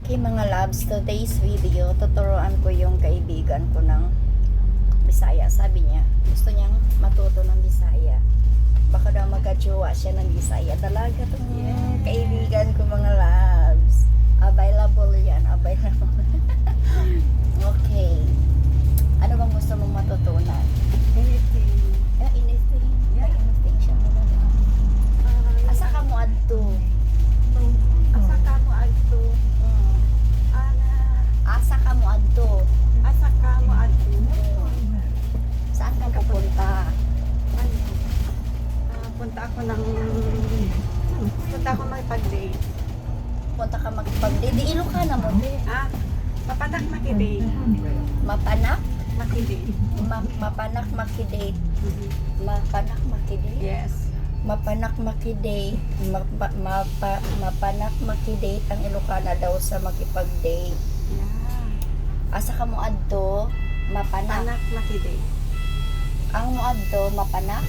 Okay mga loves, today's video, tuturuan ko yung kaibigan ko ng Bisaya. Sabi niya, gusto niyang matuto ng Bisaya. Baka daw magkajowa siya ng Bisaya. Talaga itong kaibigan ko mga loves. Available yan, available. Okay. Ano bang gusto mong matutunan? Anything. Anything. Yeah. Anything siya. Asa ka mo adto? Asa ka mo adto? Asa ka mo adto? Asa ka mo adto? Saan ka pupunta? Punta ako magpag-date. Punta ka magpag-date. Di Ilocana mo, be. Papanak makidate. Mapanak? Makidate. Mapanak makidate. Mapanak makidate? Yes. Mapanak makidate. Mapanak makidate ang Ilocana daw sa makipag-date. Yeah. Asa ka mo adto? Mapanak. Panak makidate. Ang mo adto, mapanak?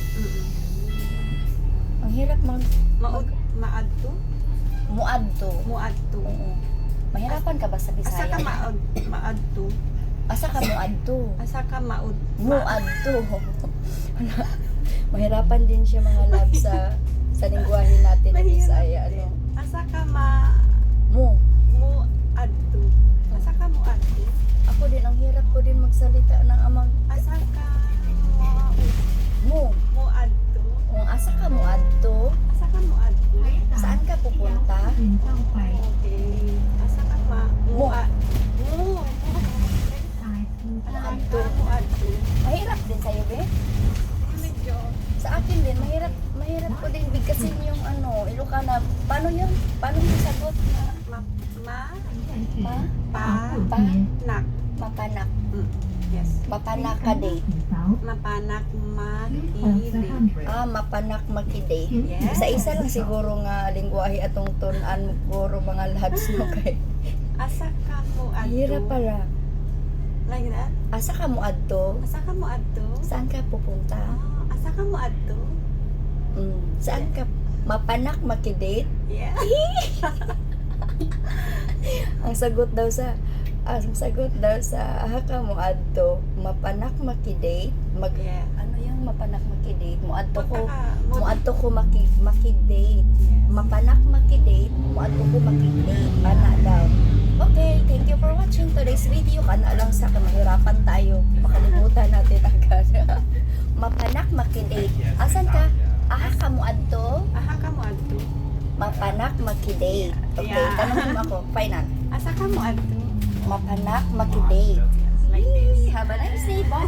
Ang hirap Maadto? Muadto. Muadto. Oo. Mahirapan ka ba sa Asa Bisaya? ka maadto? Asa ka muadto? Asa ka Muadto. Mahirapan din siya mga love sa lingwahe natin na Bisaya. Ano? Asa ka muadto? Asa ka muadto? Ako din, ang hirap ko din magsalita ng amang Asa ka mo. muadto? Kung asa ka muadto, Asa ka muadto? saan ka pupunta? Okay. Asa ka Muadto. muadto? Mahirap din sa'yo, be? Medyo. Sa akin din, mahirap ko din bigkasin yung Ilocana. Paano yun? Paano yung sagot? Panak. Mapanak. Yes. Mapanak ka date. Mapanak makidate. Mapanak makidate. Yes. Isa lang siguro nga lingwahe atong tunan mo puro mga lads mo kay. Asa ka muadto? Hirap pala. Like that? Asa ka mo adto? Asa ka muadto? Saan ka pupunta? Asa ka muadto? Saan ka? Mapanak makidate? Yeah. Ang sagot daw sa aha ka mo adto, mapanak makidate, Yeah. ano yung mapanak makidate? Muadto ko Yes. makidate. Mapanak makidate, muadto ko makidate. Ana daw. Okay, thank you for watching today's video. Kana lang sa mahirapan tayo. Makalimutan natin agad. Mapanak makidate. Asan ka? Aha ka mo adto, Aha ka muadto? mapanak makidate. Okay, Yeah. tanongin mo ako. Final. Asa ka muadto? Mapanak makidate. Like this. Have a nice day. Bye.